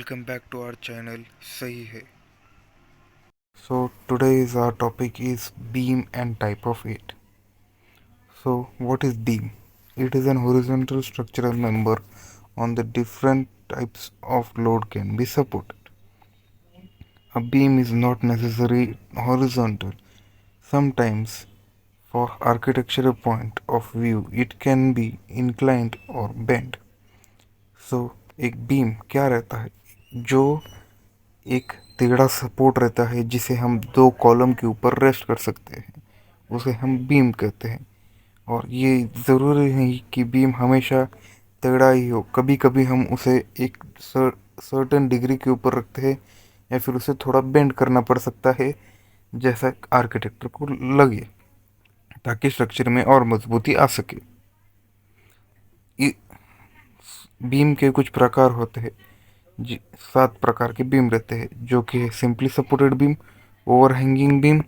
Welcome back to our channel सही है। So today's our topic is beam and type of it. So what is beam? It is an horizontal structural member on the different types of load can be supported. A beam is not necessarily horizontal. Sometimes for architectural point of view it can be inclined or bent. So एक beam क्या रहता है? जो एक टेढ़ा support रहता है जिसे हम दो कॉलम के ऊपर रेस्ट कर सकते हैं, उसे हम बीम कहते हैं। और ये ज़रूरी नहीं कि बीम हमेशा टेढ़ा ही हो, कभी कभी हम उसे एक सर्टेन डिग्री के ऊपर रखते हैं या फिर उसे थोड़ा बेंड करना पड़ सकता है जैसा आर्किटेक्टर को लगे, ताकि स्ट्रक्चर में और मजबूती आ सके। बीम के कुछ प्रकार होते हैं जी। 7 प्रकार के बीम रहते हैं, जो कि है simply supported beam, overhanging beam,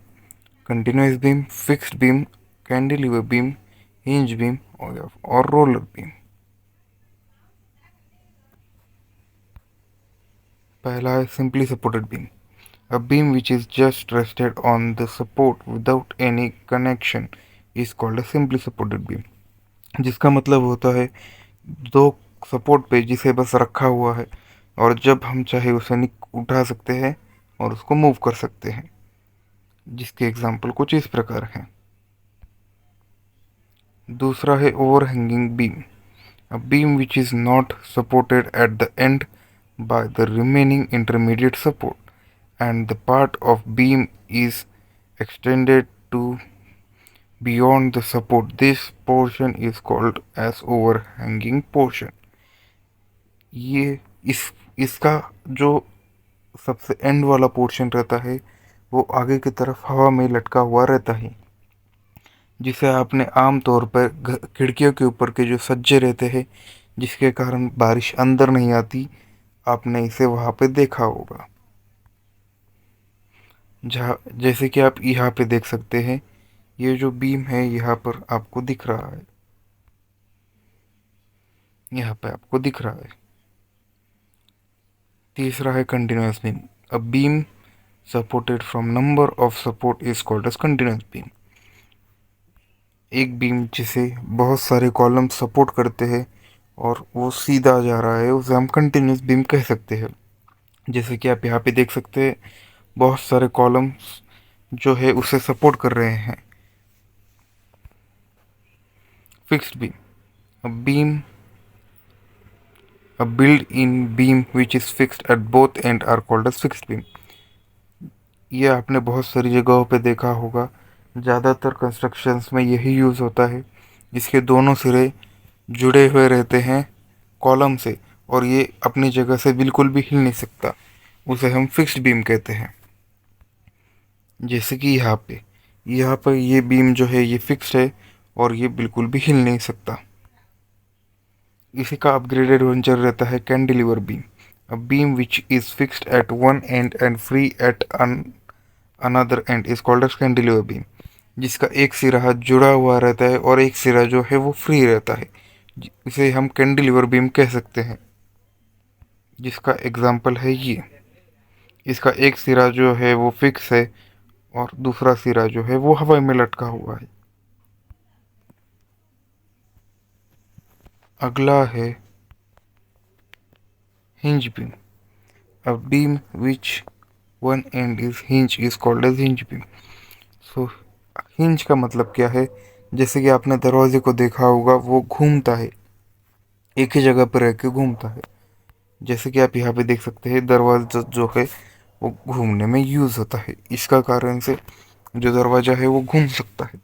continuous beam, fixed beam, cantilever beam, hinge beam और रोलर बीम। पहला है simply supported beam. A beam which is just rested on the support without any connection is called a simply supported beam. जिसका मतलब होता है दो support पे जिसे बस रखा हुआ है और जब हम चाहे उसे उठा सकते हैं और उसको मूव कर सकते हैं। जिसके एग्जाम्पल कुछ इस प्रकार हैं। दूसरा है overhanging beam. A beam which is not supported at the end by the remaining intermediate support and the part of beam is extended to beyond the support. This portion is called as overhanging portion. ये इस इसका जो सबसे and वाला portion रहता है वो आगे की तरफ हवा में लटका हुआ रहता है, जिसे आपने आम तौर पर खिड़कियों के ऊपर के जो सज्जे रहते हैं जिसके कारण बारिश अंदर नहीं आती, आपने इसे वहाँ पे देखा होगा। जहाँ जैसे कि आप यहाँ पे देख सकते हैं, ये जो बीम है यहाँ पर आपको दिख रहा है, यहाँ पे आपको दिख रहा है। तीसरा है continuous beam. A beam supported from number of support is called as continuous beam. एक बीम जिसे बहुत सारे कॉलम सपोर्ट करते हैं और वो सीधा जा रहा है, उसे हम कंटिन्यूस बीम कह सकते हैं। जैसे कि आप यहाँ पे देख सकते हैं, बहुत सारे कॉलम्स जो है उसे सपोर्ट कर रहे हैं। Fixed beam. A beam A built-in beam which is fixed at both ends are called as fixed beam. ये आपने बहुत सारी जगहों पे देखा होगा, ज़्यादातर कंस्ट्रक्शंस में यही यूज़ होता है। इसके दोनों सिरे जुड़े हुए रहते हैं कॉलम से और ये अपनी जगह से बिल्कुल भी हिल नहीं सकता, उसे हम फिक्स्ड बीम कहते हैं। जैसे कि यहाँ पर ये बीम जो है ये फिक्स्ड है और ये बिल्कुल भी हिल नहीं सकता। इसी का अपग्रेडेड वर्जन रहता है cantilever beam. A beam which is fixed at one end and free at another end is called as cantilever beam. जिसका एक सिरा जुड़ा हुआ रहता है और एक सिरा जो है वो फ्री रहता है, इसे हम कैंटिलीवर बीम कह सकते हैं। जिसका एग्जाम्पल है ये। इसका एक सिरा जो है वो फिक्स है और दूसरा सिरा जो है वो हवा में लटका हुआ है। अगला है hinge beam. A beam which one end is hinge is called as hinge beam. So hinge का मतलब क्या है? जैसे कि आपने दरवाजे को देखा होगा, वो घूमता है, एक ही जगह पर रह के घूमता है। जैसे कि आप यहाँ पे देख सकते हैं, दरवाजा जो है वो घूमने में यूज होता है, इसका कारण से जो दरवाजा है वो घूम सकता है।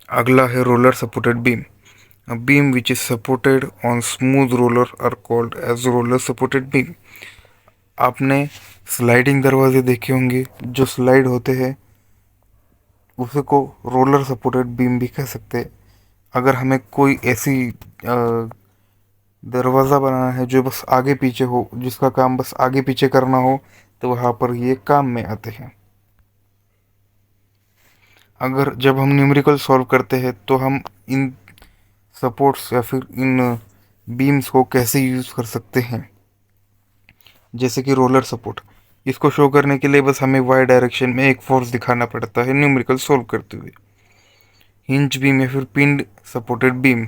अगला है roller supported beam. A beam which is supported on smooth roller are called as roller supported beam. आपने स्लाइडिंग दरवाजे देखे होंगे जो स्लाइड होते हैं, उसे को रोलर सपोर्टेड बीम भी कह सकते हैं। अगर हमें कोई ऐसी दरवाज़ा बनाना है जो बस आगे पीछे हो, जिसका काम बस आगे पीछे करना हो, तो वहाँ पर ये काम में आते हैं। अगर जब हम न्यूमेरिकल सॉल्व करते हैं तो हम इन सपोर्ट्स या फिर इन बीम्स को कैसे यूज़ कर सकते हैं, जैसे कि रोलर सपोर्ट। इसको शो करने के लिए बस हमें वाई डायरेक्शन में एक फोर्स दिखाना पड़ता है न्यूमेरिकल सोल्व करते हुए। हिंज बीम या फिर पिंड सपोर्टेड बीम,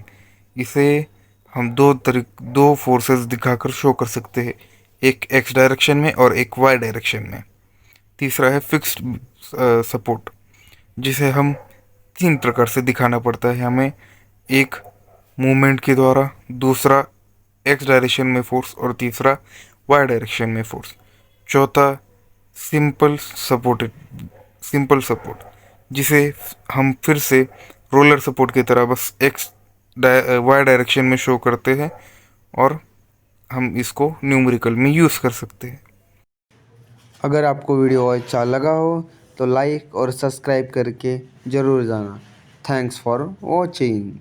इसे हम दो फोर्सेस दिखाकर शो कर सकते हैं, एक एक्स डायरेक्शन में और एक वाई डायरेक्शन में। तीसरा है फिक्स्ड सपोर्ट, जिसे हम तीन प्रकार से दिखाना पड़ता है हमें, एक मूवमेंट के द्वारा, दूसरा एक्स डायरेक्शन में फोर्स और तीसरा वाई डायरेक्शन में फोर्स। चौथा सिंपल सपोर्ट, जिसे हम फिर से रोलर सपोर्ट की तरह बस वाई डायरेक्शन में शो करते हैं और हम इसको न्यूमेरिकल में यूज़ कर सकते हैं। अगर आपको वीडियो अच्छा लगा हो तो लाइक और सब्सक्राइब करके ज़रूर जाना। Thanks for watching.